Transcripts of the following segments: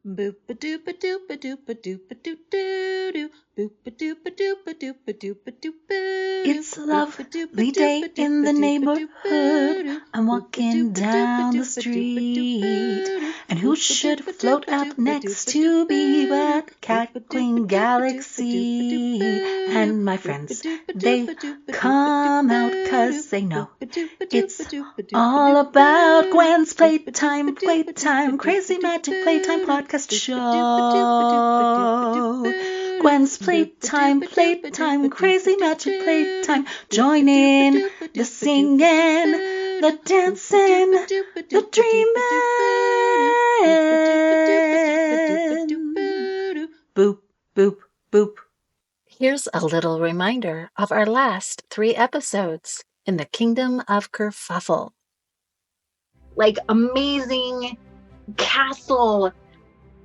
Boop a doop a doop a doop a doop a doop doo doo. Boop a doop a doop a doop a doop a doop boo. It's a lovely day in the neighborhood. I'm walking down the street. And who should float up next to me but Cat Queen Galaxy? And my friends, they come out 'cause they know it's all about Gwen's Playtime, Crazy Magick Playtime podcast show. Gwen's Playtime, Crazy Magick Playtime. Join in the singing, the dancing, the dreaming. Boop, boop, boop. Here's a little reminder of our last 3 episodes in the Kingdom of Kerfuffle. Like amazing castle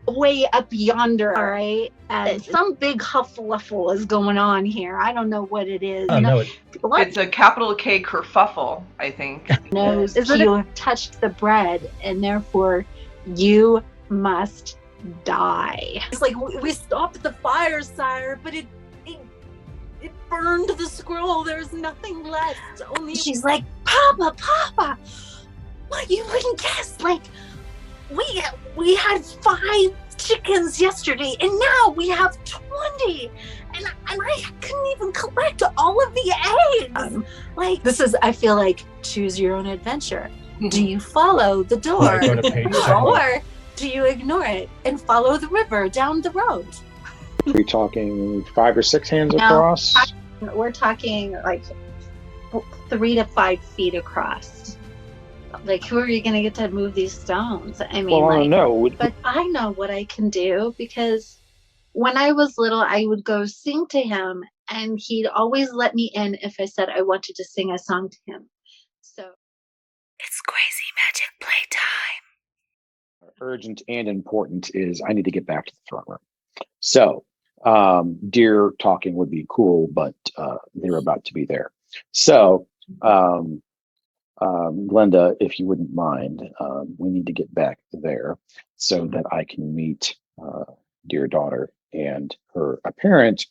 way up yonder, all right? And some big hufflefuffle is going on here. I don't know what it is. It's a capital K kerfuffle, I think. Knows is that you have touched the bread, and therefore you must die. It's like, we stopped the fire, sire, but it burned the scroll. There's nothing left. Only she's like, Papa, what, you wouldn't guess? Like, we had 5 chickens yesterday, and now we have 20, and I couldn't even collect all of the eggs. Like, this is, I feel like, choose your own adventure. Do you follow the door, or do you ignore it and follow the river down the road? Are we talking 5 or 6 hands across? We're talking like 3 to 5 feet across. Like, who are you going to get to move these stones? I mean, well, I don't know. But I know what I can do, because when I was little, I would go sing to him, and he'd always let me in if I said I wanted to sing a song to him. So it's Crazy Magick Playtime. Urgent and important is I need to get back to the throne room. So, deer talking would be cool, but they're about to be there. So, Glenda, if you wouldn't mind, we need to get back there so that I can meet dear daughter and her apparent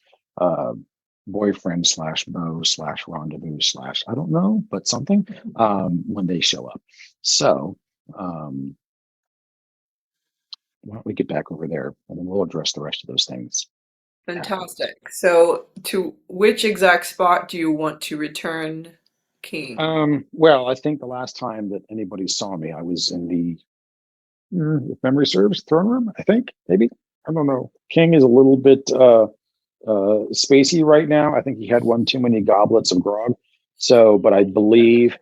boyfriend / beau / rendezvous / I don't know, but something when they show up. So why don't we get back over there, and then we'll address the rest of those things. Fantastic. So to which exact spot do you want to return, King? Well, I think the last time that anybody saw me, I was in the, if memory serves, throne room, I think, maybe. I don't know. King is a little bit spacey right now. I think he had one too many goblets of grog. So, but I believe,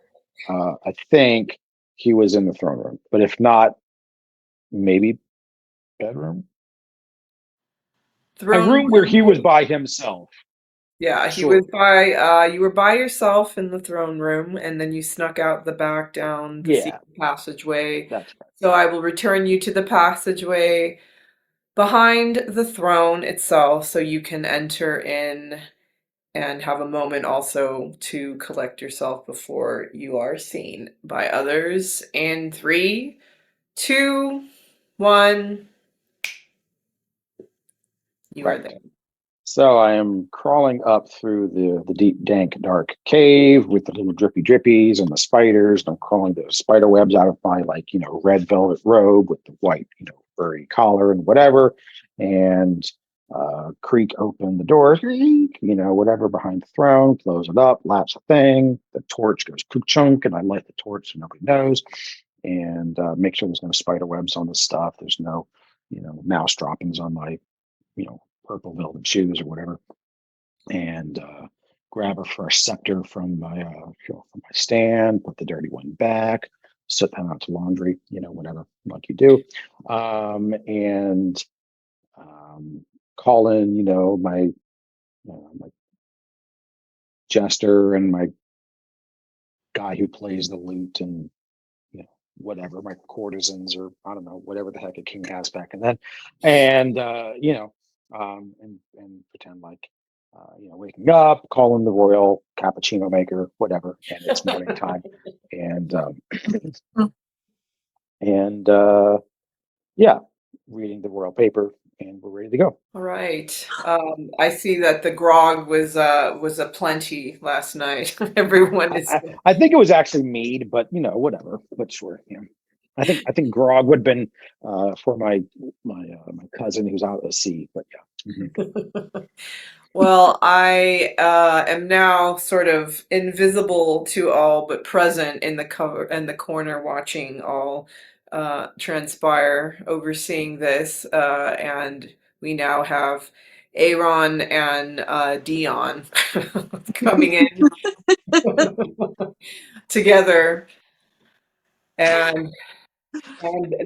I think he was in the throne room. But if maybe bedroom? A room where he was by himself. Yeah, he was by, you were by yourself in the throne room, and then you snuck out the back down the secret passageway. That's right. So I will return you to the passageway behind the throne itself, so you can enter in and have a moment also to collect yourself before you are seen by others. In 3, 2, 1, you are there. So I am crawling up through the deep, dank, dark cave with the little drippy drippies and the spiders. And I'm crawling the spider webs out of my, red velvet robe with the white, furry collar and whatever. And creak open the door, whatever, behind the throne, close it up, latch the thing. The torch goes chunk, and I light the torch so nobody knows. And make sure there's no spider webs on the stuff. There's no, mouse droppings on my, purple velvet shoes or whatever, and grab a fresh scepter from my stand, put the dirty one back, set that out to laundry, whatever, like you do, and call in, my jester and my guy who plays the lute and whatever, my courtesans, or I don't know, whatever the heck a king has back in then, and and pretend like waking up, calling the royal cappuccino maker, whatever, and it's morning time, and reading the royal paper, and we're ready to go. All right. I see that the grog was a plenty last night. Everyone is. I think it was actually mead, but whatever. But sure, yeah. I think grog would have been for my cousin who's out at sea. But yeah. Mm-hmm. Well, I am now sort of invisible to all, but present in the corner, watching all transpire, overseeing this, and we now have Aaron and Dion coming in together, and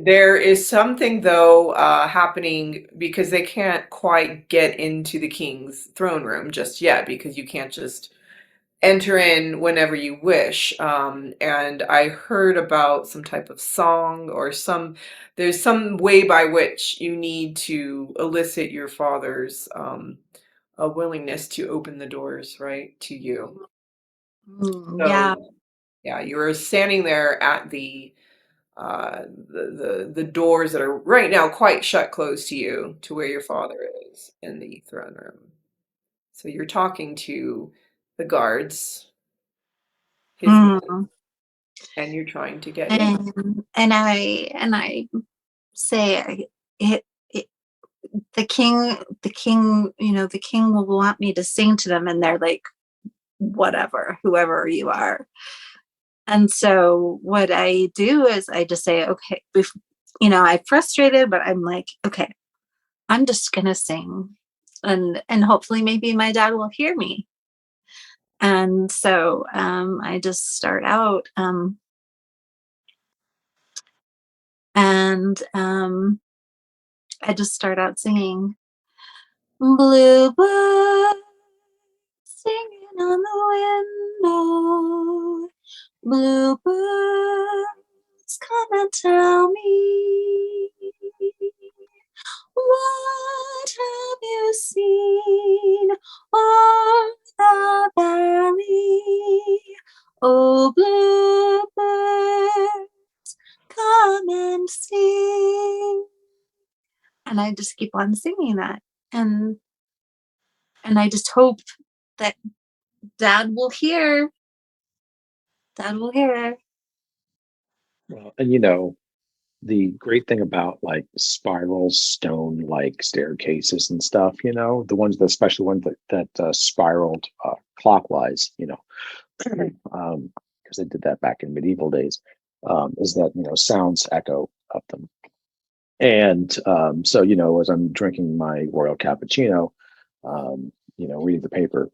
there is something though happening because they can't quite get into the king's throne room just yet because you can't just enter in whenever you wish. And I heard about some type of song or there's some way by which you need to elicit your father's a willingness to open the doors, right, to you. Yeah. So yeah, you were standing there at the doors that are right now quite shut close to you to where your father is in the throne room. So you're talking to the guards, his men, and you're trying to get in. And I say the king, the king will want me to sing to them, and they're like, whatever, whoever you are. And so what I do is I just say, okay, I'm frustrated, but I'm like, okay, I'm just gonna sing, and hopefully maybe my dad will hear me. And so I just start out, and I just start out singing, bluebird singing on the window, bluebirds come and tell me, what have you seen on the valley? Oh, bluebirds, come and sing. And I just keep on singing that. And I just hope that Dad will hear. Dad will hear. Well, and the great thing about like spiral stone like staircases and stuff, the ones, the special ones that spiraled clockwise, because they did that back in medieval days, is that sounds echo up them. And so as I'm drinking my royal cappuccino, reading the paper,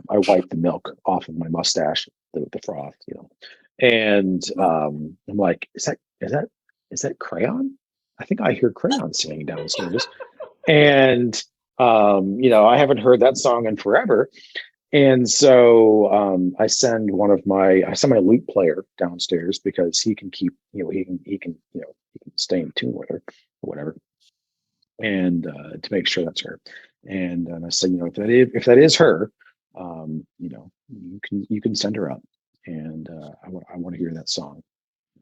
I wipe the milk off of my mustache, the froth, and I'm like, is that crayon? I think I hear crayon singing downstairs. And I haven't heard that song in forever. And so I send my lute player downstairs because he can keep, he can stay in tune with her or whatever, and to make sure that's her. And I said, if that is her, you can send her up, and I want to hear that song,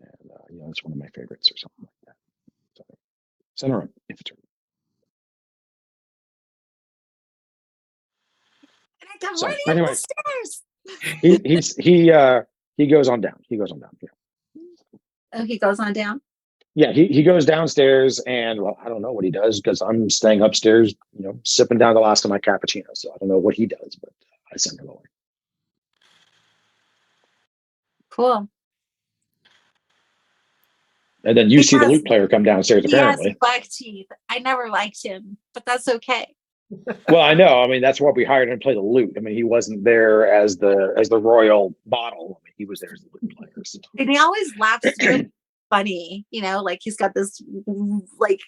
and it's one of my favorites or something like that. So send her up if it's her. And I come So running anyway, up the stairs. he goes on down. He goes on down. Yeah. Oh, he goes on down. Yeah, he goes downstairs, and well, I don't know what he does because I'm staying upstairs, sipping down the last of my cappuccino. So I don't know what he does, but I send him away. Cool. And then you see the lute player come downstairs, apparently. He has black teeth. I never liked him, but that's okay. Well, I know. I mean, that's what we hired him to play the lute. I mean, he wasn't there as the royal bottle. I mean, he was there as the lute player. So. And he always laughs really funny, like he's got this like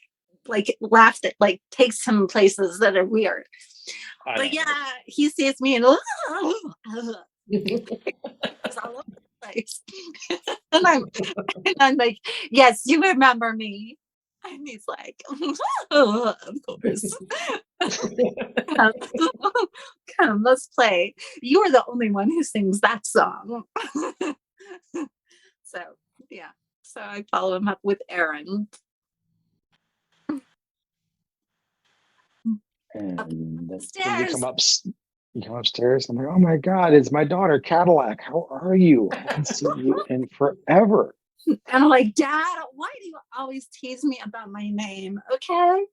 laugh that like takes him places that are weird. But yeah, he sees me and he's all over the place. and I'm like, yes, you remember me. And he's like, of course. Let's play. You are the only one who sings that song. So yeah. So I follow him up with Aaron. And then you Stairs. you come upstairs. And I'm like, oh my God, it's my daughter, Cadillac. How are you? I haven't seen you in forever. And I'm like, Dad, why do you always tease me about my name? Okay.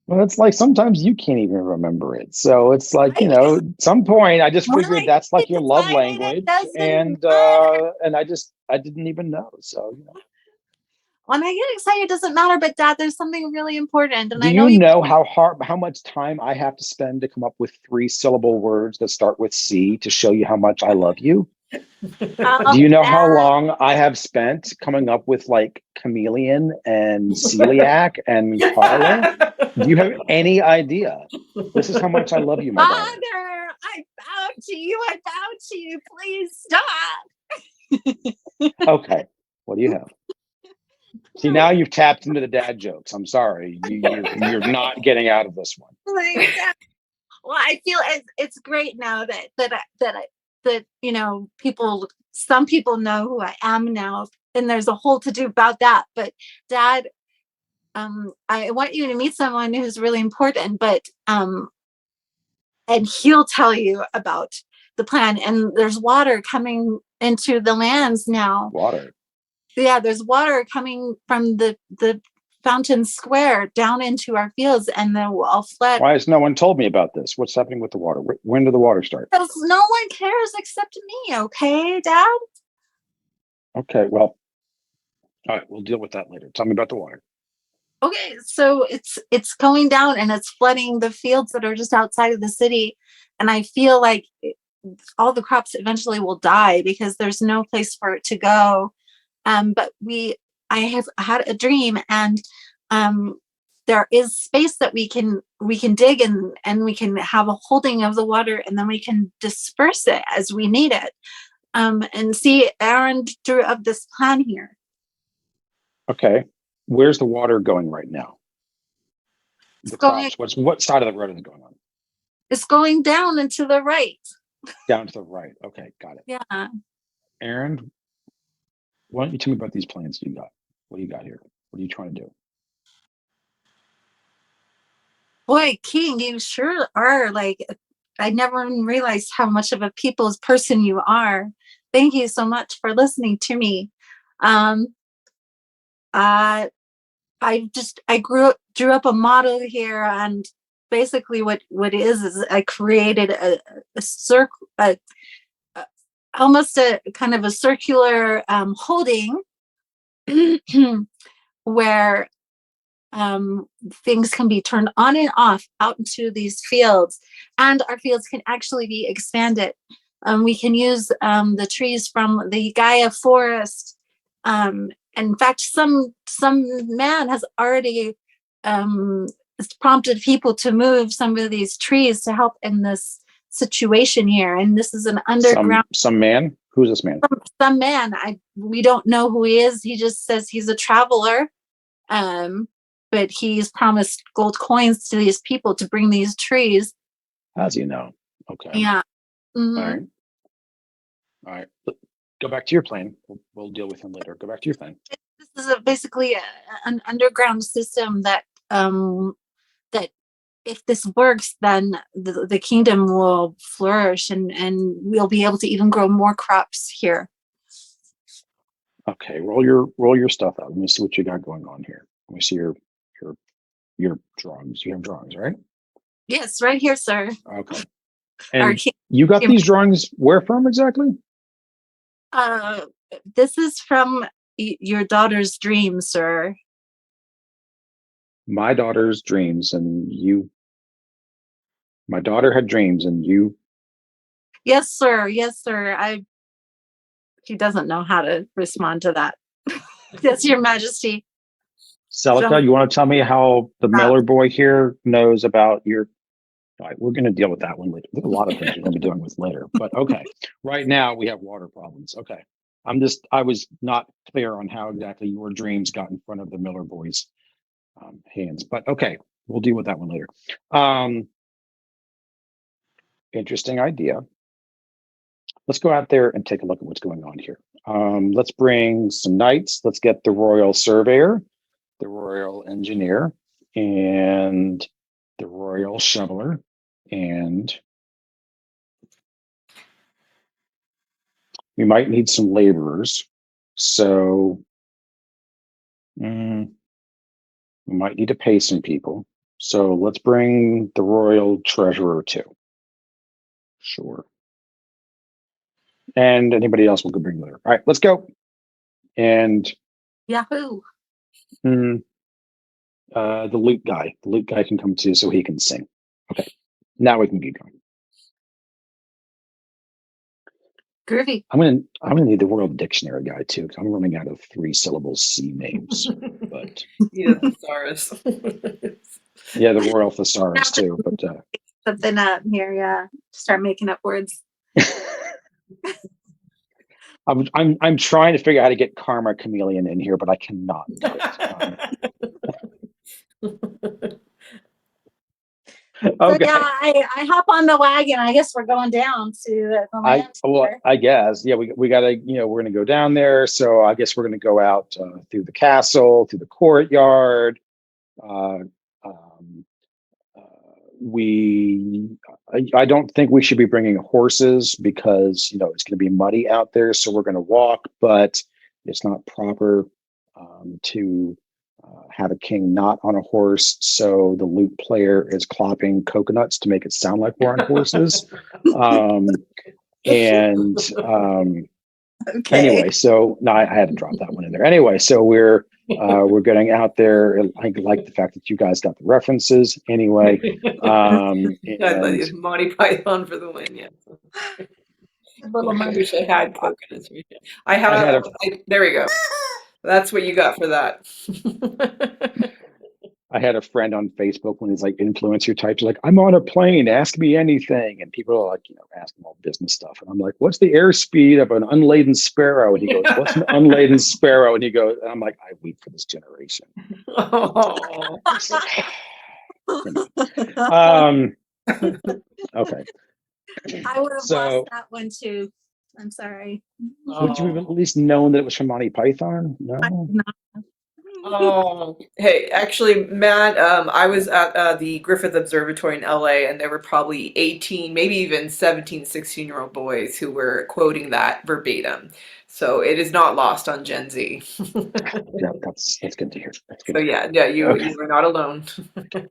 Well, it's like sometimes you can't even remember it. So it's like, you know, at some point I just When figured I that's like keep your love deciding it language. doesn't And matter. I didn't even know. So, you know. When I get excited, it doesn't matter. But Dad, there's something really important. And Do I know you know how much time I have to spend to come up with 3-syllable words that start with C to show you how much I love you? Do you know how long I have spent coming up with like chameleon and celiac and Carla? Do you have any idea? This is how much I love you, my daughter. Father, I bow to you. I bow to you. Please stop. Okay, what do you have? See, now you've tapped into the dad jokes. I'm sorry, you're not getting out of this one. Well, I feel it's great now that you know, some people know who I am now, and there's a whole to do about that. But Dad, I want you to meet someone who's really important, but and he'll tell you about the plan. And there's water coming into the lands now. Water. Yeah, there's water coming from the Fountain Square down into our fields, and then we'll all flood. Why has no one told me about this? What's happening with the water? When did the water start? Because no one cares except me, okay, Dad? Okay, well, all right, we'll deal with that later. Tell me about the water. Okay, so it's going down and it's flooding the fields that are just outside of the city, and I feel like all the crops eventually will die because there's no place for it to go. But I have had a dream, and there is space that we can dig and we can have a holding of the water, and then we can disperse it as we need it. And see, Aaron drew up this plan here. Okay, where's the water going right now? What side of the road is it going on? It's going down and to the right. Down to the right. Okay, got it. Yeah. Aaron, why don't you tell me about these plans you got? What do you got here? What are you trying to do? Boy, King, you sure are like, I never even realized how much of a people's person you are. Thank you so much for listening to me. I drew up a model here, and basically what it is I created a circle, almost a kind of a circular holding where things can be turned on and off out into these fields, and our fields can actually be expanded. We can use the trees from the Gaia forest. In fact, some man has already prompted people to move some of these trees to help in this situation here. And this is an underground. Some man? Who's this man? Some man. We don't know who he is. He just says he's a traveler. But he's promised gold coins to these people to bring these trees. As you know. Okay. Yeah. Mm-hmm. All right. Go back to your plan. We'll deal with him later. Go back to your plan. This is basically an underground system that if this works, then the kingdom will flourish, and we'll be able to even grow more crops here. Okay, roll your stuff out. Let me see what you got going on here. Let me see your drawings. You have drawings, right? Yes, right here, sir. Okay. And you got these drawings where from exactly? This is from your daughter's dreams, sir. My daughter's dreams, and you. My daughter had dreams, and you. Yes, sir. Yes, sir. She doesn't know how to respond to that. Yes, Your Majesty. Celica, you want to tell me how the Miller boy here knows about your... All right, we're going to deal with that one later. There's a lot of things we're going to be dealing with later, but okay. Right now we have water problems. Okay. I was not clear on how exactly your dreams got in front of the Miller boys' hands, but okay, we'll deal with that one later. Interesting idea. Let's go out there and take a look at what's going on here. Let's bring some knights. Let's get the royal surveyor, the royal engineer, and the Royal Shoveler, and we might need some laborers. So we might need to pay some people. So let's bring the Royal Treasurer too. Sure. And anybody else we could bring later. All right, let's go. And Yahoo! the lute guy. The lute guy can come too, so he can sing. Okay, now we can get going. Groovy. I'm gonna need the World Dictionary guy too, because I'm running out of 3-syllable C names. But Yeah, thesaurus. yeah, the Royal Thesaurus too. But Something up here, yeah. Start making up words. I'm trying to figure out how to get Karma Chameleon in here, but I cannot do it. So yeah, I hop on the wagon. I guess we're going down to the land. I guess, yeah, we gotta, we're gonna go down there. So I guess we're gonna go out through the castle, through the courtyard. I don't think we should be bringing horses because it's going to be muddy out there. So we're going to walk, but it's not proper to have a king not on a horse. So the lute player is clopping coconuts to make it sound like we're on horses. Okay. Anyway, so no, I had to drop that one in there. Anyway, so we're getting out there. I like the fact that you guys got the references. Anyway, It's Monty Python for the win. Yeah. I wish I had coconuts. There we go. That's what you got for that. I had a friend on Facebook when he's like influencer types, like, I'm on a plane, ask me anything. And people are like, asking all business stuff. And I'm like, what's the airspeed of an unladen sparrow? And he goes, what's an unladen sparrow? And he goes, and I'm like, I weep for this generation. Oh. Okay. I would have lost that one too. I'm sorry. Would you have at least known that it was from Monty Python? No. I did not. Oh, hey, actually, Matt, I was at the Griffith Observatory in LA, and there were probably 18, maybe even 17, 16-year-old boys who were quoting that verbatim. So it is not lost on Gen Z. Yeah, that's good to hear. That's good. So yeah, you were not alone. That's good.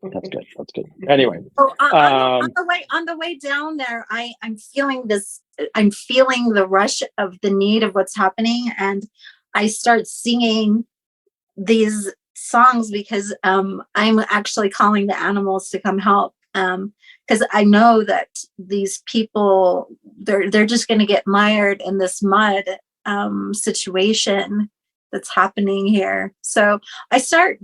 That's good. Anyway, on the way down there, I'm feeling this. I'm feeling the rush of the need of what's happening, and I start singing these songs because I'm actually calling the animals to come help, because I know that these people they're just going to get mired in this mud situation that's happening here. So I start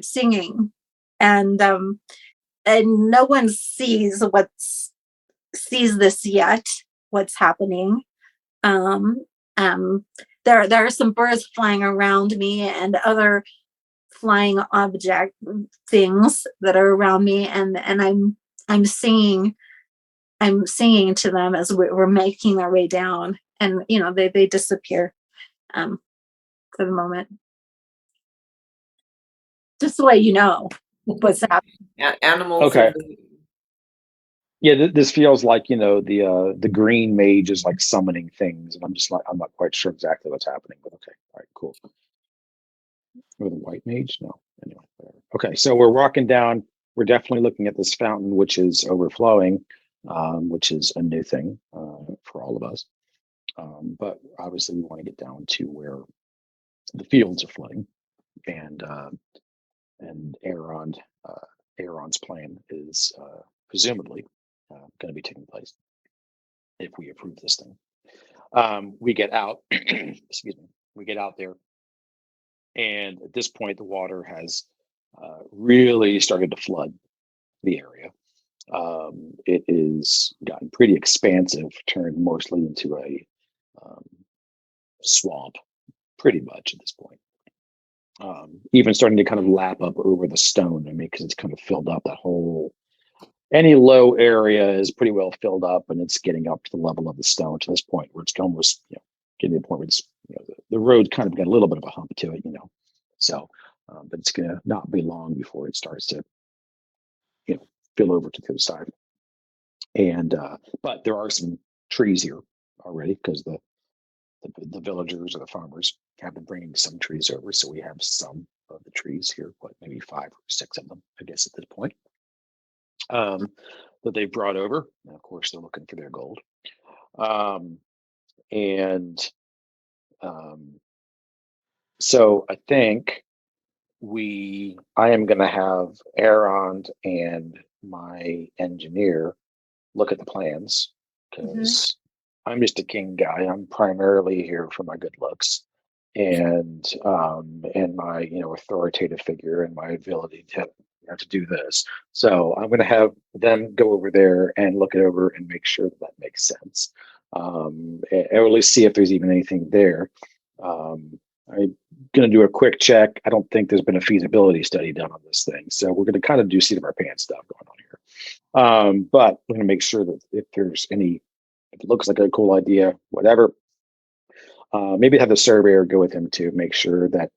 singing, and no one sees this yet, what's happening. There are some birds flying around me and other flying object things that are around me, and I'm singing to them as we're making our way down, and they disappear for the moment, just to let you know what's happening. Animals. Okay. Yeah, this feels like the green mage is like summoning things, and I'm not quite sure exactly what's happening, but okay, all right, cool. Or the white mage? No, anyway. Okay, so we're walking down. We're definitely looking at this fountain, which is overflowing, which is a new thing for all of us. But obviously, we want to get down to where the fields are flooding, and Aaron's plan is presumably going to be taking place if we approve this thing. We get out, excuse me, we get out there, and at this point, the water has really started to flood the area. It is gotten pretty expansive, turned mostly into a swamp, pretty much at this point. Even starting to kind of lap up over the stone, because it's kind of filled up. Any low area is pretty well filled up, and it's getting up to the level of the stone to this point where it's almost, getting to the point where it's, the road kind of got a little bit of a hump to it, So but it's going to not be long before it starts to, spill over to the other side. And but there are some trees here already because the villagers or the farmers have been bringing some trees over, so we have some of the trees here, maybe 5 or 6 of them, I guess, at this point, that they brought over. And of course, they're looking for their gold. And so I think I am going to have Aaron and my engineer look at the plans because I'm just a king guy. I'm primarily here for my good looks and my authoritative figure and my ability to do this. So I'm going to have them go over there and look it over and make sure that makes sense, or at least see if there's even anything there. I'm going to do a quick check. I don't think there's been a feasibility study done on this thing, so we're going to kind of do seat of our pants stuff going on here. But we're going to make sure that if it looks like a cool idea, whatever, maybe have the surveyor go with him to make sure that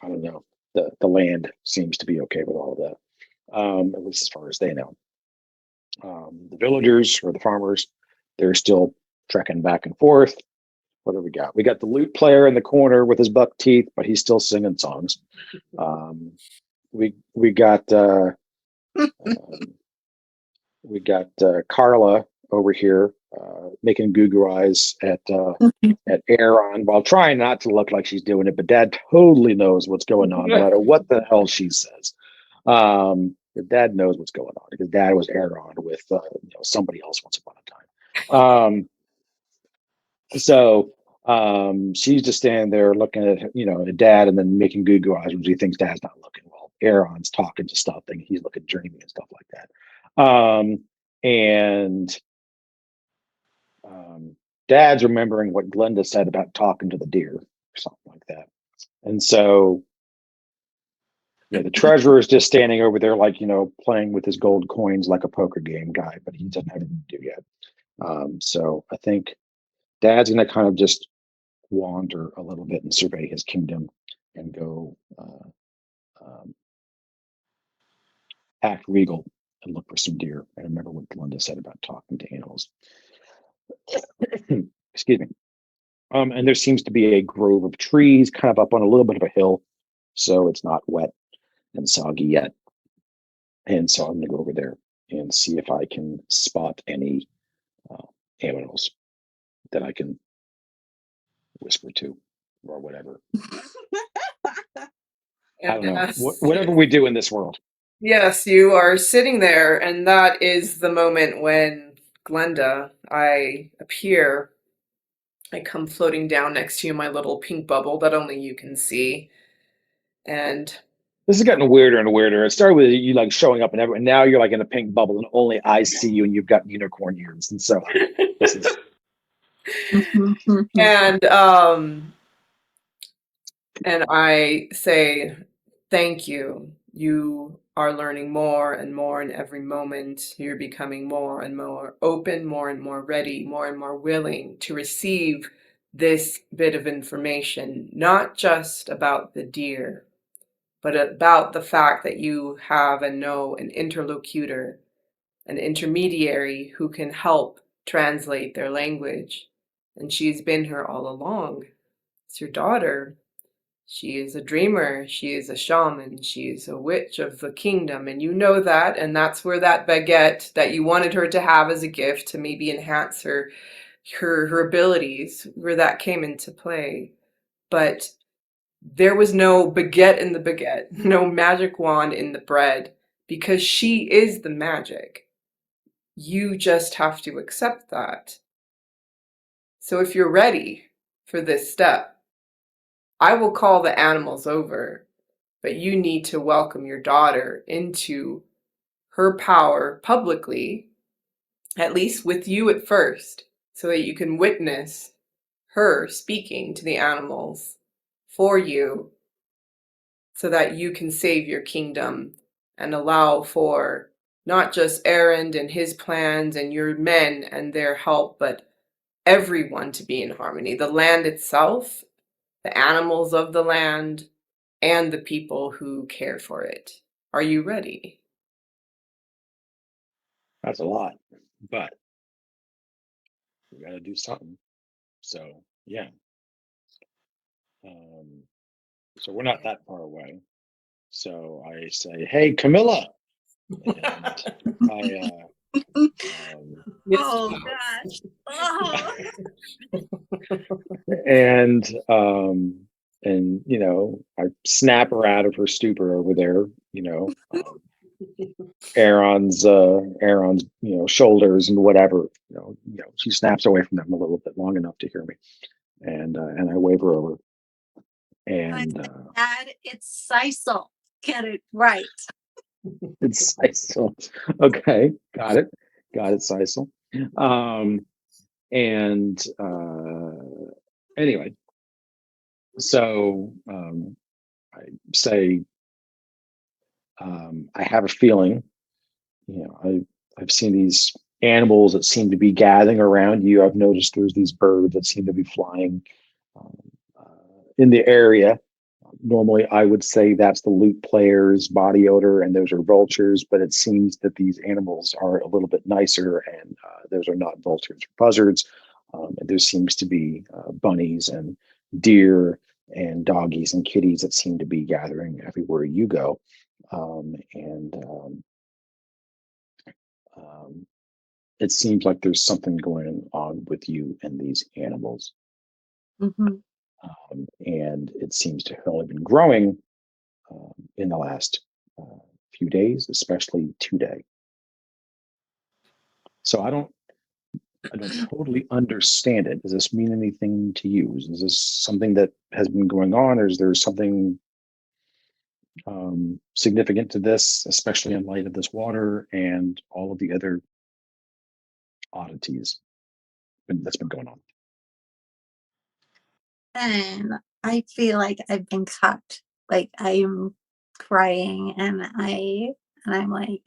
I don't know, the land seems to be okay with all of that, at least as far as they know. The villagers or the farmers, they're still trekking back and forth. What do we got? We got the lute player in the corner with his buck teeth, but he's still singing songs. We got Carla over here making goo goo eyes at Aaron while trying not to look like she's doing it, but Dad totally knows what's going on, no matter what the hell she says. Dad knows what's going on because Dad was Aaron with somebody else once upon a time. So she's just standing there looking at Dad and then making goo goo eyes when she thinks Dad's not looking well. Aaron's talking to stuff, thinking he's looking dreamy and stuff like that. And Dad's remembering what Glenda said about talking to the deer or something like that. And so the treasurer is just standing over there like, playing with his gold coins like a poker game guy, but he doesn't have anything to do yet. So I think Dad's going to kind of just wander a little bit and survey his kingdom and go act regal and look for some deer. I remember what Glenda said about talking to animals. Excuse me. And there seems to be a grove of trees kind of up on a little bit of a hill, so it's not wet and soggy yet. And so I'm going to go over there and see if I can spot any animals that I can whisper to or whatever. I don't know. Whatever we do in this world. Yes, you are sitting there, and that is the moment when, Glenda, I appear. I come floating down next to you in my little pink bubble that only you can see. And this is getting weirder and weirder. It started with you like showing up and now you're like in a pink bubble and only I see you and you've got unicorn ears. And so this is and I say, thank you. You are learning more and more in every moment. You're becoming more and more open, more and more ready, more and more willing to receive this bit of information, not just about the deer, but about the fact that you have and know an interlocutor, an intermediary who can help translate their language. And she's been here all along. It's your daughter. She is a dreamer, she is a shaman, she is a witch of the kingdom, and you know that, and that's where that baguette that you wanted her to have as a gift to maybe enhance her abilities, where that came into play. But there was no baguette in the baguette, no magic wand in the bread, because she is the magic. You just have to accept that. So if you're ready for this step, I will call the animals over, but you need to welcome your daughter into her power publicly, at least with you at first, so that you can witness her speaking to the animals for you, so that you can save your kingdom and allow for not just Aaron and his plans and your men and their help, but everyone to be in harmony. The land itself, the animals of the land, and the people who care for it. Are you ready? That's a lot, but we got to do something. So, yeah. So we're not that far away. So I say, "Hey, Camilla," and I, Oh gosh. Oh. and I snap her out of her stupor over there. Aaron's shoulders and whatever. She snaps away from them a little bit long enough to hear me, and I wave her over. And Dad, it's Sisal. Get it right. it's Sisal. Okay, got it, Sisal. And anyway, so I say, I have a feeling, I've seen these animals that seem to be gathering around you. I've noticed there's these birds that seem to be flying um, in the area. Normally, I would say that's the lute player's body odor, and those are vultures, but it seems that these animals are a little bit nicer, and those are not vultures or buzzards. And there seems to be bunnies and deer and doggies and kitties that seem to be gathering everywhere you go. It seems like there's something going on with you and these animals. Mm-hmm. And it seems to have only been growing in the last few days, especially today. So I don't totally understand it. Does this mean anything to you? Is this something that has been going on, or is there something significant to this, especially in light of this water and all of the other oddities that's been going on? And I feel like I've been cut. Like I'm crying and I'm like,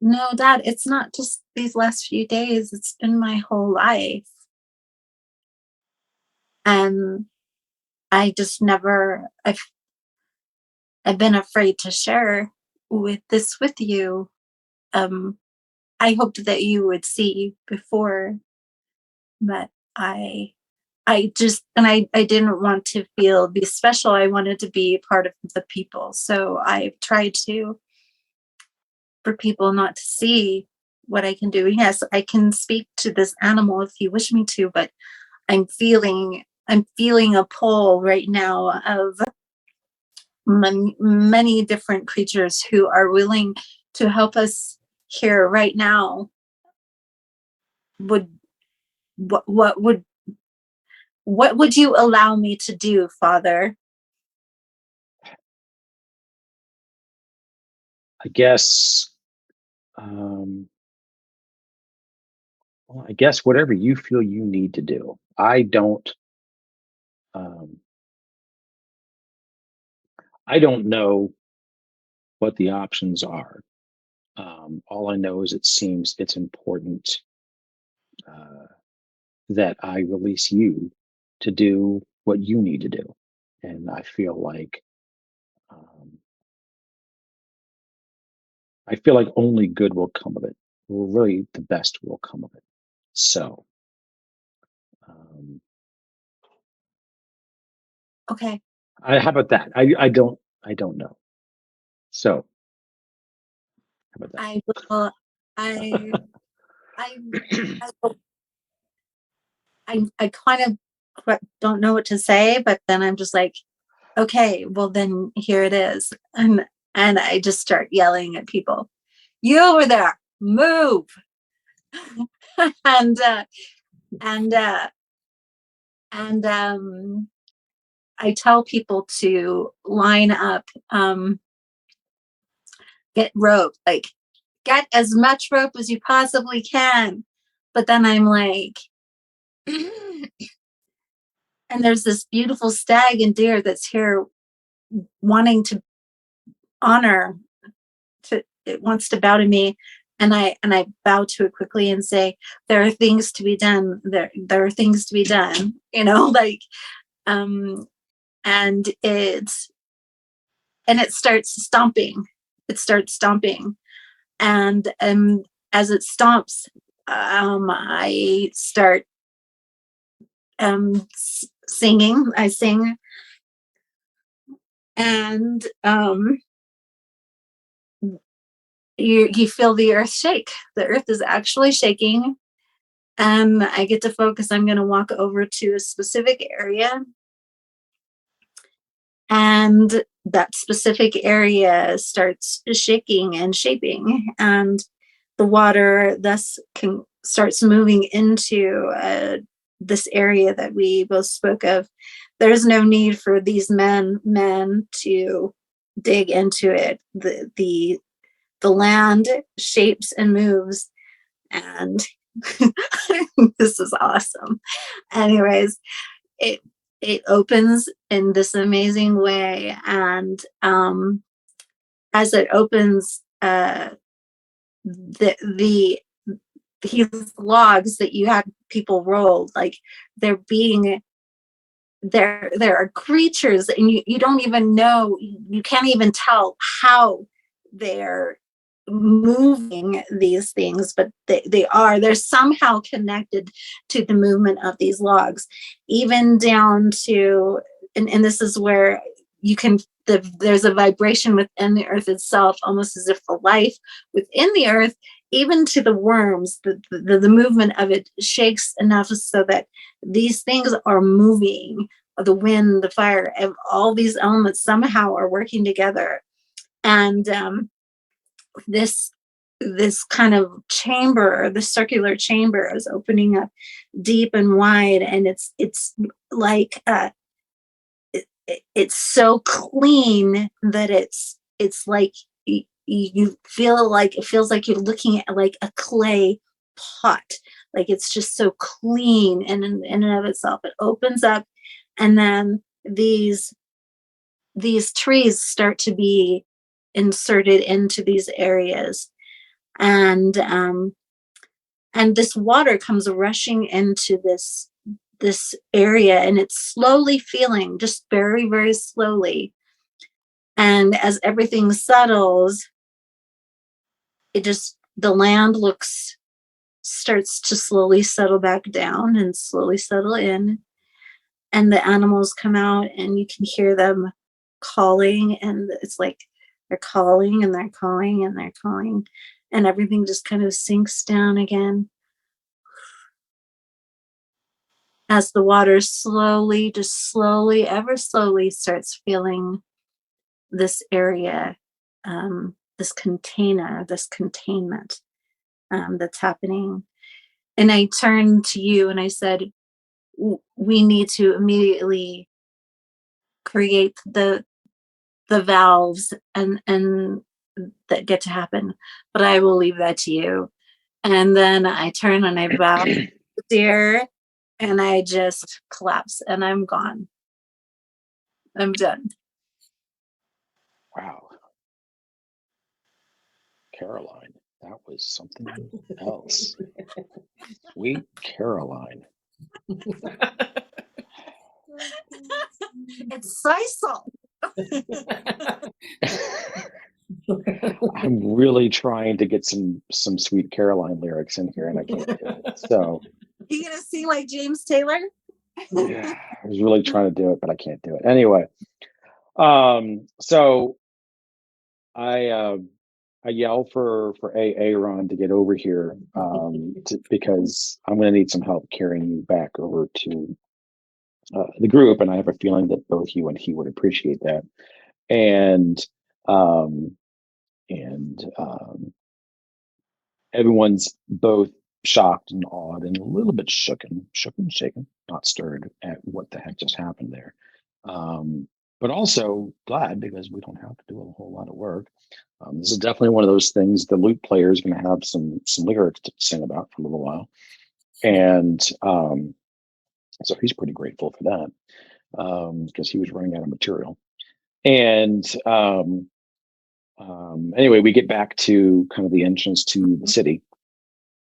no, Dad, it's not just these last few days. It's been my whole life. And I just never I've been afraid to share with you. I hoped that you would see before, but I just and I didn't want to be special. I wanted to be part of the people. So I've tried to for people not to see what I can do. Yes, I can speak to this animal if you wish me to, but I'm feeling a pull right now of many different creatures who are willing to help us here right now. Would what would you allow me to do, Father? I guess, well, I guess whatever you feel you need to do. Um, I don't know what the options are. All I know is it seems it's important that I release you to do what you need to do. And um, I feel like only good will come of it. Well, really, the best will come of it. So, um, Okay. how about that? I don't know. So, how about I will. I. I. I. I kind of don't know what to say, but then I'm just like, okay, well then here it is, and I just start yelling at people, "You over there, move!" and and uh, and I tell people to line up, get rope, like get as much rope as you possibly can. But then I'm like, and there's this beautiful stag and deer that's here wanting to honor it wants to bow to me, and I bow to it quickly and say, there are things to be done, there are things to be done, like, and and it starts stomping. And as it stomps, I start singing. I sing, and you feel the earth shake. The earth is actually shaking, and I get to focus. I'm going to walk over to a specific area, and that specific area starts shaking and shaping, and the water thus starts moving into this area that we both spoke of. There's no need for these men to dig into it. The land shapes and moves, and this is awesome. Anyways, it opens in this amazing way, and as it opens, these logs that you had people roll, like there are creatures, and you don't even know, you can't even tell how they're moving these things, but they're somehow connected to the movement of these logs, even down to, and this is where you can, there's a vibration within the earth itself, almost as if the life within the earth, even to the worms, the movement of it shakes enough so that these things are moving. The wind, the fire, and all these elements somehow are working together. And this kind of chamber, the circular chamber, is opening up deep and wide, and it's like it's so clean that it's like you feel like, it feels like you're looking at like a clay pot. Like it's just so clean, and in and of itself, it opens up, and then these trees start to be inserted into these areas, and this water comes rushing into this area, and it's slowly feeling, just very, very slowly. And as everything settles, the land starts to slowly settle back down and slowly settle in. And the animals come out, and you can hear them calling, and it's like they're calling and they're calling and they're calling, and everything just kind of sinks down again as the water slowly, ever slowly starts filling this area, this container, this containment that's happening. And I turned to you and I said, we need to immediately create the valves and that get to happen, but I will leave that to you. And then I turn and I bow, dear, and I just collapse, and I'm gone. I'm done. Wow. Caroline, that was something else. Sweet Caroline. It's Sisal. I'm really trying to get some Sweet Caroline lyrics in here, and I can't do it. So You gonna sing like James Taylor? yeah, I was really trying to do it, but I can't do it. Anyway, so I yell for Aaron to get over here because I'm going to need some help carrying you back over to the group, and I have a feeling that both you and he would appreciate that. And everyone's both shocked and awed and a little bit shaken, not stirred at what the heck just happened there. But also glad because we don't have to do a whole lot of work. This is definitely one of those things the lute player is going to have some lyrics to sing about for a little while. And so he's pretty grateful for that because he was running out of material. And anyway, we get back to kind of the entrance to the city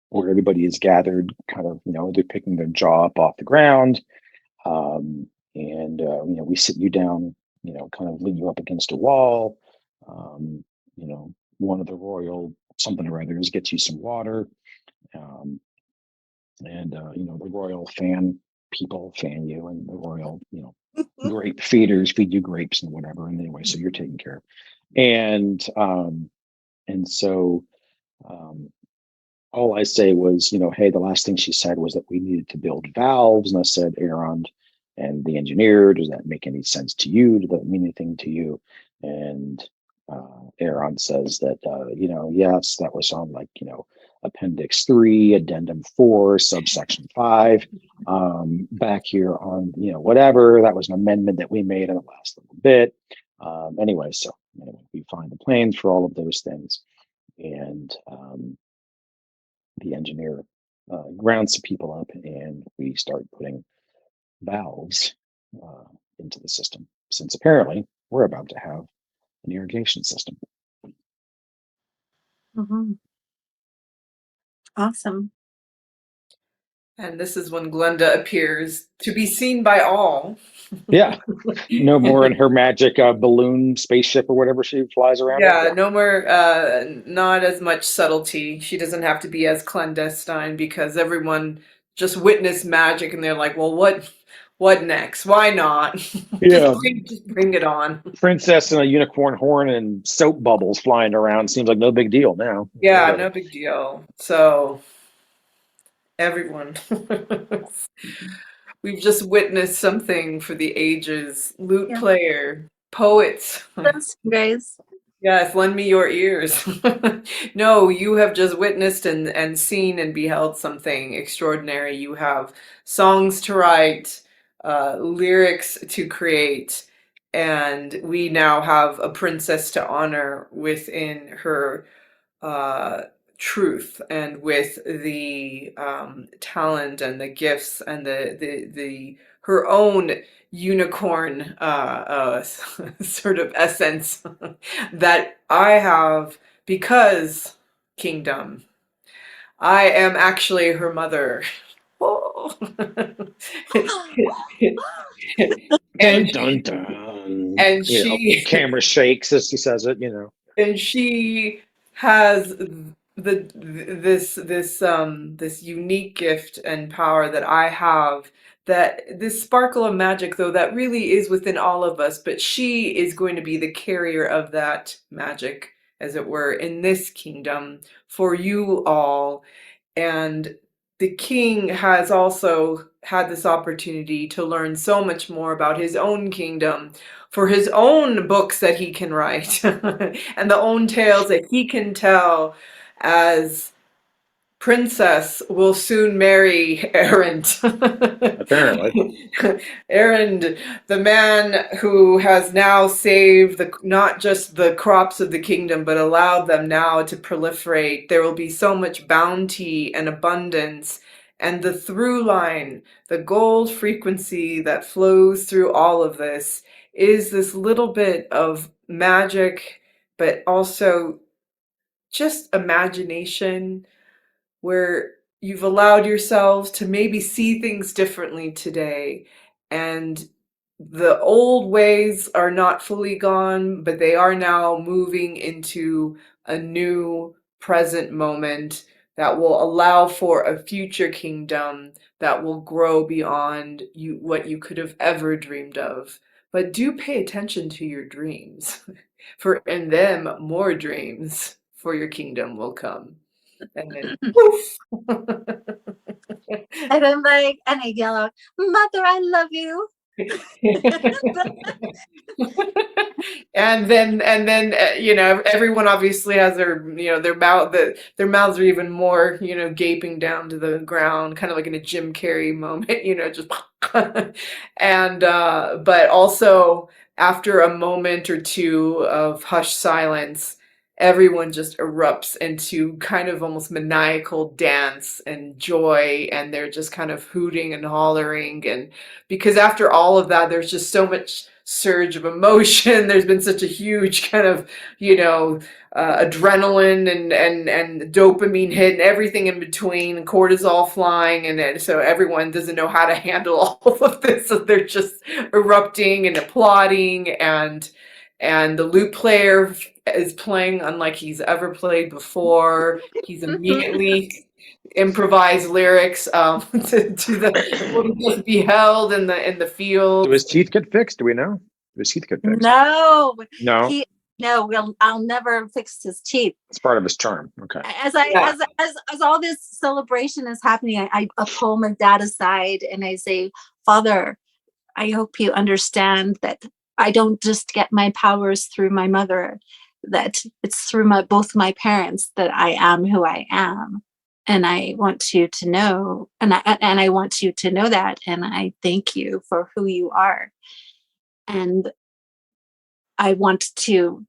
where everybody is gathered, kind of, they're picking their jaw up off the ground. And we sit you down kind of lean you up against a wall. One of the royal something or others gets you some water. The royal people fan you, and the royal, grape feeders feed you grapes and whatever. And anyway, so you're taken care of. And so all I say was, hey, the last thing she said was that we needed to build valves. And I said, Aaron and the engineer, does that make any sense to you? Does that mean anything to you? And Aaron says that, yes, that was on Appendix 3, Addendum 4, subsection 5. Back here on, whatever, that was an amendment that we made in the last little bit. Anyway, we find the plans for all of those things. And the engineer grounds some people up, and we start putting valves into the system, since apparently we're about to have an irrigation system. Awesome. And this is when Glenda appears to be seen by all. Yeah. No more in her magic balloon spaceship or whatever she flies around. Yeah, no more, not as much subtlety. She doesn't have to be as clandestine, because everyone just witnessed magic and they're like, well, what next? Why not? Yeah. just bring it on. Princess and a unicorn horn and soap bubbles flying around seems like no big deal now. Yeah, no big deal. So everyone, we've just witnessed something for the ages. Lute player, poets. Thanks, guys. Yes, lend me your ears. No, you have just witnessed and seen and beheld something extraordinary. You have songs to write, lyrics to create, and we now have a princess to honor within her truth, and with the talent and the gifts and the her own unicorn sort of essence that I have, because Kingdom, I am actually her mother. And dun, dun. And she camera shakes as she says it, and she has this unique gift and power that I have, that this sparkle of magic, though, that really is within all of us, but she is going to be the carrier of that magic, as it were, in this kingdom for you all. And the king has also had this opportunity to learn so much more about his own kingdom for his own books that he can write and the own tales that he can tell, as Princess will soon marry Aaron. Apparently. Aaron, the man who has now saved not just the crops of the kingdom, but allowed them now to proliferate. There will be so much bounty and abundance. And the through line, the gold frequency that flows through all of this, is this little bit of magic, but also just imagination, where you've allowed yourselves to maybe see things differently today. And the old ways are not fully gone, but they are now moving into a new present moment that will allow for a future kingdom that will grow beyond what you could have ever dreamed of. But do pay attention to your dreams, for in them more dreams for your kingdom will come. And then poof. And I'm like, and I yell out, "Mother, I love you." And then everyone obviously has their their mouths are even more gaping down to the ground, kind of like in a Jim Carrey moment, just and but also after a moment or two of hushed silence, everyone just erupts into kind of almost maniacal dance and joy, and they're just kind of hooting and hollering. And because after all of that, there's just so much surge of emotion. There's been such a huge kind of, adrenaline and dopamine hit and everything in between, and cortisol flying, and so everyone doesn't know how to handle all of this, so they're just erupting and applauding, and the lute player is playing unlike he's ever played before. He's immediately improvised lyrics to the what he just beheld in the field. Do his teeth get fixed? Do we know? Do his teeth get fixed? No. No. I'll never fix his teeth. It's part of his charm. Okay. As all this celebration is happening, I pull my dad aside and I say, Father, I hope you understand that I don't just get my powers through my mother, that it's through both my parents that I am who I am. And I want you to know, and I want you to know that, and I thank you for who you are. And I want to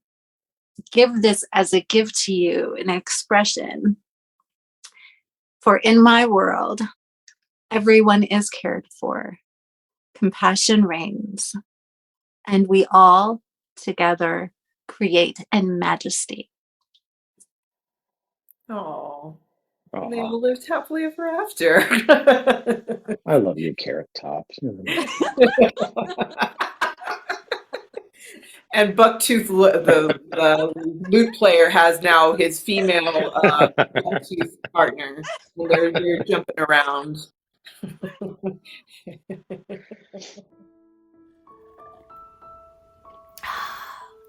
give this as a gift to you, an expression. For in my world, everyone is cared for. Compassion reigns. And we all together create in majesty. Oh, they all lived happily ever after. I love you, Carrot Top. And Bucktooth, the lute player, has now his female Bucktooth partner. And they're jumping around.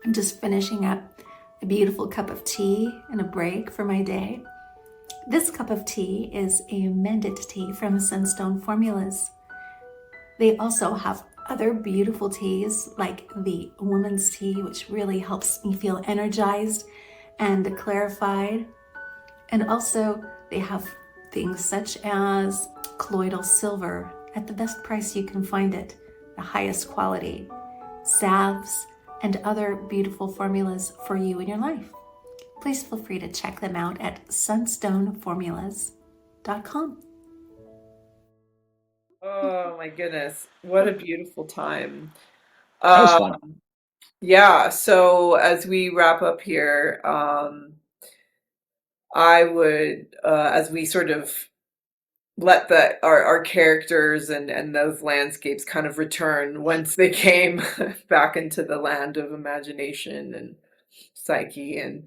I'm just finishing up a beautiful cup of tea and a break for my day. This cup of tea is a mended tea from Sunstone Formulas. They also have other beautiful teas like the woman's tea, which really helps me feel energized and clarified. And also they have things such as colloidal silver at the best price you can find it, the highest quality, salves, and other beautiful formulas for you in your life. Please feel free to check them out at sunstoneformulas.com. Oh my goodness, what a beautiful time. That was fun. Yeah, so as we wrap up here, I would, as we sort of let our characters and those landscapes kind of return whence they came back into the land of imagination and psyche and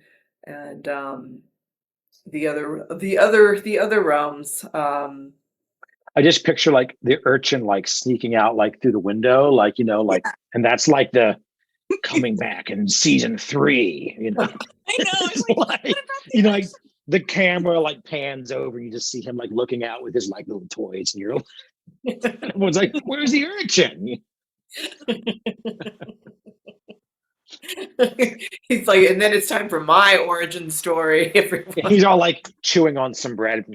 the other realms. I just picture like the urchin like sneaking out like through the window, like, and that's like the coming back in season 3, I know. Like the camera like pans over, and you just see him like looking out with his like little toys, and you're like, everyone's like, "Where's the urchin?" He's like, and then it's time for my origin story. Everyone. He's all like chewing on some bread.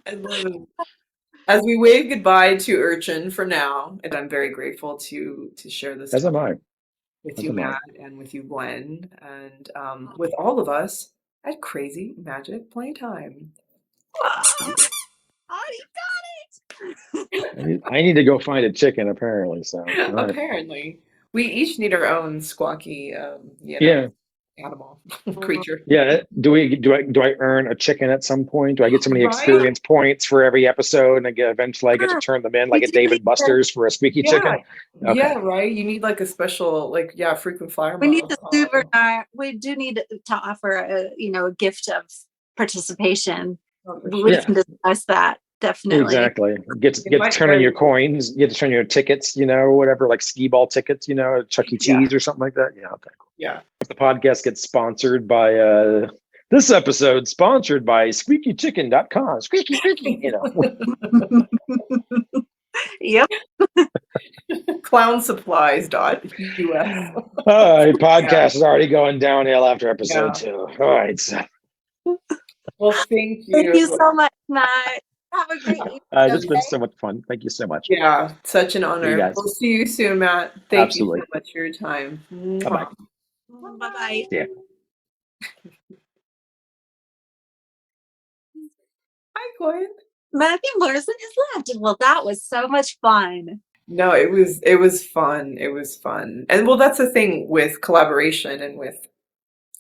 I love it. As we wave goodbye to Urchin for now, and I'm very grateful to share this As am I. with you, Matt, and with you, Gwen, and with all of us at Crazy Magic Playtime. I need to go find a chicken, apparently. So apparently, we each need our own squawky, animal creature. Yeah. Do I earn a chicken at some point? Do I get so many experience points for every episode, and eventually I get to turn them in like a David Buster's for a squeaky chicken? Okay. Yeah, right. You need like a special, frequent flyer. We need we do need to offer a gift of participation. We can discuss that. Definitely. Exactly. Get to turn in your coins. You get to turn your tickets, whatever, like skee ball tickets, Chuck E. Cheese or something like that. Yeah. Okay. Cool. Yeah. If the podcast gets sponsored by this episode, sponsored by squeakychicken.com. Squeaky. Yep. Clownsupplies.us. Podcast is already going downhill after episode 2. All right. Well, thank you. Thank you so much, Matt. Have a great evening. This has been Okay? so much fun. Thank you so much. Yeah, such an See you honor. guys. We'll see you soon, Matt. Thank you Absolutely. so much for your time. Bye-bye. Bye-bye. See ya. Hi, Gwen. Matthew Morrison is left. Well, that was so much fun. No, it was fun. It was fun. And well, that's the thing with collaboration and with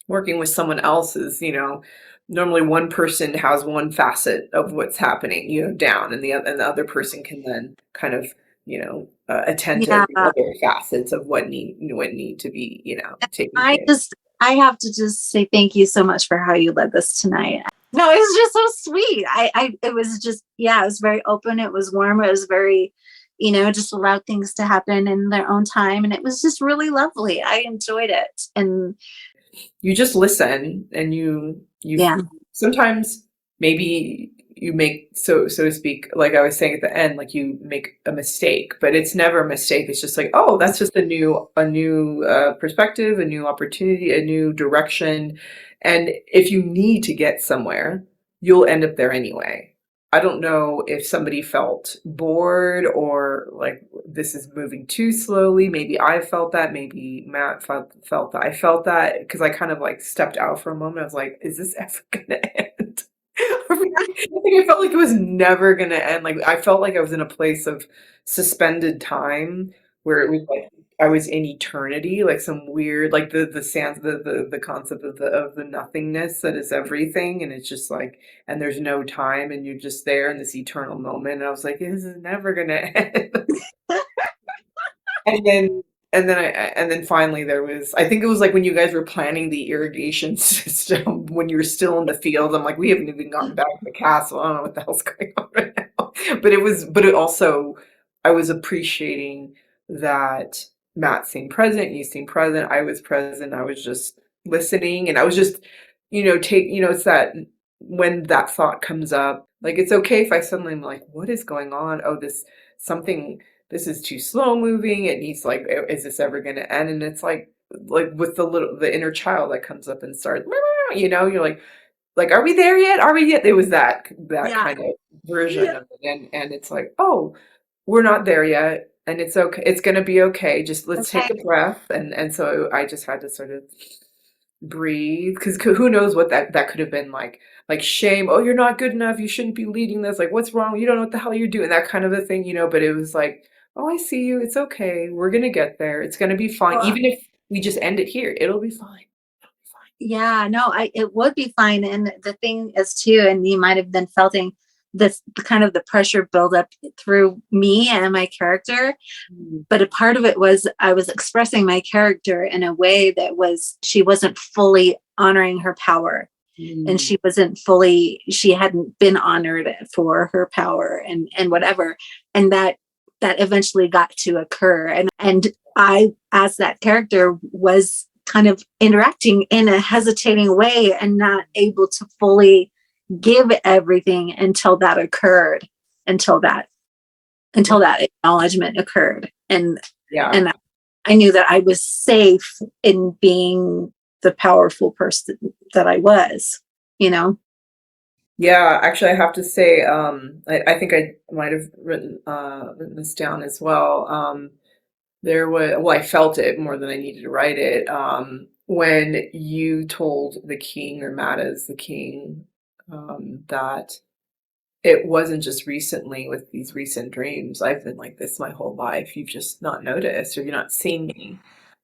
working with someone else is, normally one person has one facet of what's happening, down, and the other person can then kind of, attend to Yeah. the other facets of what need to be, taken I care of. I have to just say thank you so much for how you led this tonight. No, it was just so sweet. It was just, yeah, it was very open. It was warm. It was very, just allowed things to happen in their own time. And it was just really lovely. I enjoyed it. And You just listen, and you yeah, sometimes maybe you make, so to speak, like I was saying at the end, like you make a mistake, but it's never a mistake. It's just like, oh, that's just a new perspective, a new opportunity, a new direction. And if you need to get somewhere, you'll end up there anyway. I don't know if somebody felt bored or like this is moving too slowly. Maybe I felt that. Maybe Matt felt that. I felt that because I kind of like stepped out for a moment. I was like, is this ever going to end? I felt like it was never going to end. Like I felt like I was in a place of suspended time where it was like I was in eternity, like some weird, like the sans the concept of the nothingness that is everything, and it's just like, and there's no time, and you're just there in this eternal moment. And I was like, this is never gonna end. And then and then finally there was, I think it was like when you guys were planning the irrigation system when you were still in the field. I'm like, we haven't even gotten back to the castle. I don't know what the hell's going on right now. But it also, I was appreciating that Matt seemed present, you seemed present, I was present, I was just listening, and I was just, it's that when that thought comes up, like it's okay if I suddenly am like, what is going on? Oh, something this is too slow moving. It needs, like, is this ever going to end? And it's like with the inner child that comes up and starts, you're like, are we there yet? Are we yet? It was that yeah, kind of version of it. And it's like, oh, we're not there yet. And it's okay. It's going to be okay. Just let's take okay. a breath. And so I just had to sort of breathe, because who knows what that could have been like shame. Oh, you're not good enough. You shouldn't be leading this. Like, what's wrong? You don't know what the hell you're doing. That kind of a thing, but it was like, oh, I see you. It's okay. We're going to get there. It's going to be fine. Well, Even if we just end it here, it'll be fine. yeah, no, it would be fine. And the thing is too, and you might have been feeling this kind of the pressure build up through me and my character. But a part of it was I was expressing my character in a way that she wasn't fully honoring her power. And she hadn't been honored for her power and whatever. And that eventually got to occur. And I, as that character, was kind of interacting in a hesitating way and not able to fully give everything until that occurred, until that acknowledgement occurred. And I knew that I was safe in being the powerful person that I was, Yeah, actually, I have to say, I think I might have written this down as well. I felt it more than I needed to write it. When you told the king, or Matt as the king, that it wasn't just recently with these recent dreams. I've been like this my whole life. You've just not noticed, or you're not seeing me.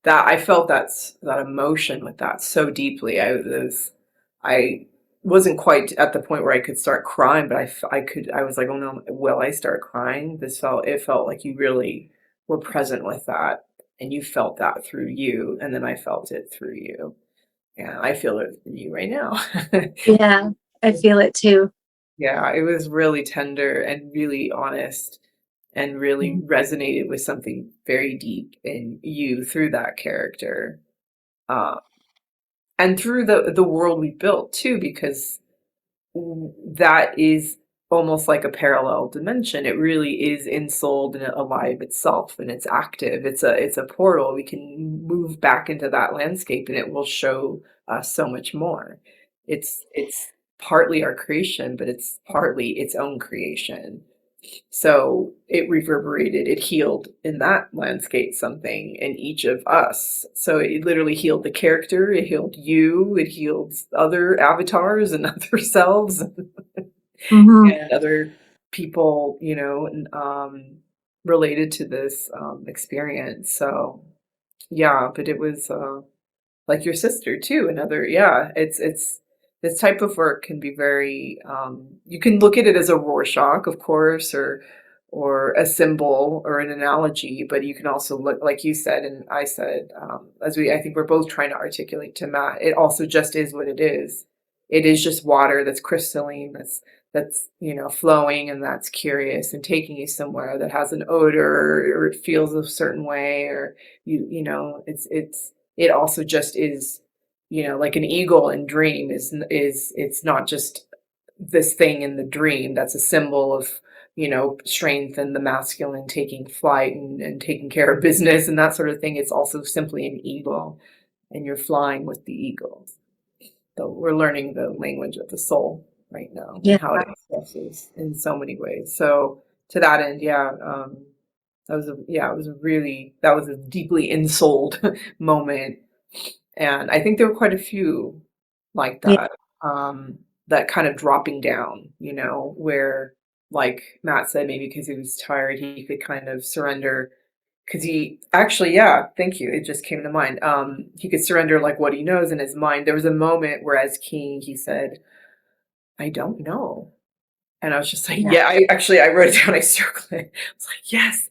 That I felt that emotion with that so deeply. I wasn't quite at the point where I could start crying, but I could. I was like, oh no, will I start crying? It felt like you really were present with that, and you felt that through you, and then I felt it through you. Yeah, I feel it in you right now. Yeah, I feel it too. Yeah, it was really tender and really honest, and really resonated with something very deep in you through that character. Uh, and through the world we built too, because that is almost like a parallel dimension. It really is ensouled and alive itself, and it's active. It's a portal. We can move back into that landscape, and it will show us so much more. It's partly our creation, but it's partly its own creation. So it reverberated, it healed in that landscape something in each of us. So it literally healed the character, it healed you, it healed other avatars and other selves and other people, related to this experience. So yeah, but it was like your sister too. Another, yeah, it's this type of work can be very. You can look at it as a Rorschach, of course, or a symbol or an analogy, but you can also look, like you said and I said, I think we're both trying to articulate to Matt. It also just is what it is. It is just water that's crystalline, that's flowing, and that's curious and taking you somewhere that has an odor, or it feels a certain way, or it also just is, like an eagle in dream is it's not just this thing in the dream that's a symbol of, strength and the masculine taking flight and taking care of business and that sort of thing. It's also simply an eagle, and you're flying with the eagle. So we're learning the language of the soul right now, Yeah. and how it expresses in so many ways. So to that end, that was a deeply insouled moment. And I think there were quite a few like Yeah. that, that kind of dropping down, where, like Matt said, maybe because he was tired, he could kind of surrender. Because he actually, yeah, thank you. It just came to mind. He could surrender like what he knows in his mind. There was a moment where, as king, he said, "I don't know." And I was just like, Yeah. yeah, I wrote it down, I circled it. I was like, yes,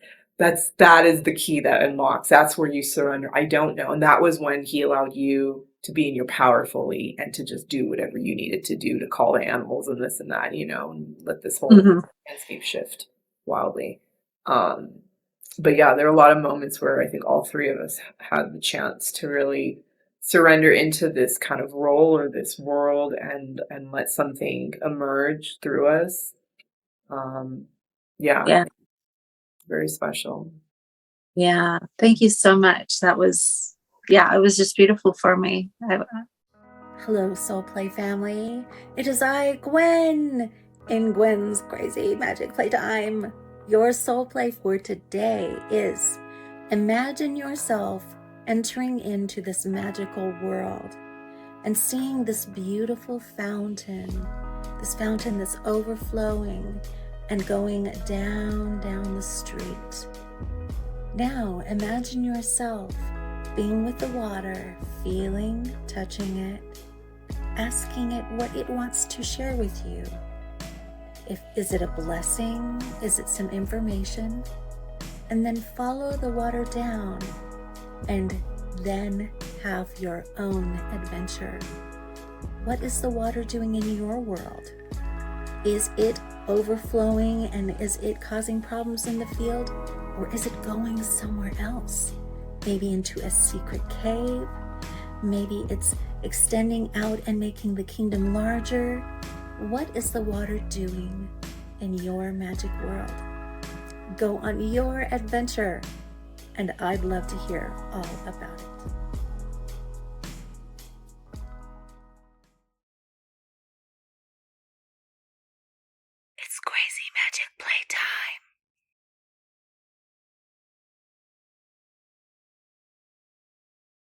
that is the key that unlocks. That's where you surrender. I don't know. And that was when he allowed you to be in your power fully and to just do whatever you needed to do to call the animals and this and that, and let this whole landscape shift wildly. But yeah, there are a lot of moments where I think all three of us had the chance to really surrender into this kind of role or this world and let something emerge through us. Yeah. Very special. Yeah. Thank you so much. That was, it was just beautiful for me. Hello, Soul Play family. It is I, Gwen, in Gwen's Crazy Magic Playtime. Your Soul Play for today is imagine yourself entering into this magical world and seeing this beautiful fountain, this fountain that's overflowing and going down the street. Now imagine yourself being with the water, feeling, touching it, asking it what it wants to share with you. Is it a blessing? Is it some information? And then follow the water down and then have your own adventure. What is the water doing in your world? Is it overflowing and is it causing problems in the field? Or is it going somewhere else? Maybe into a secret cave? Maybe it's extending out and making the kingdom larger. What is the water doing in your magic world? Go on your adventure, and I'd love to hear all about it. It's Crazy Magic Playtime.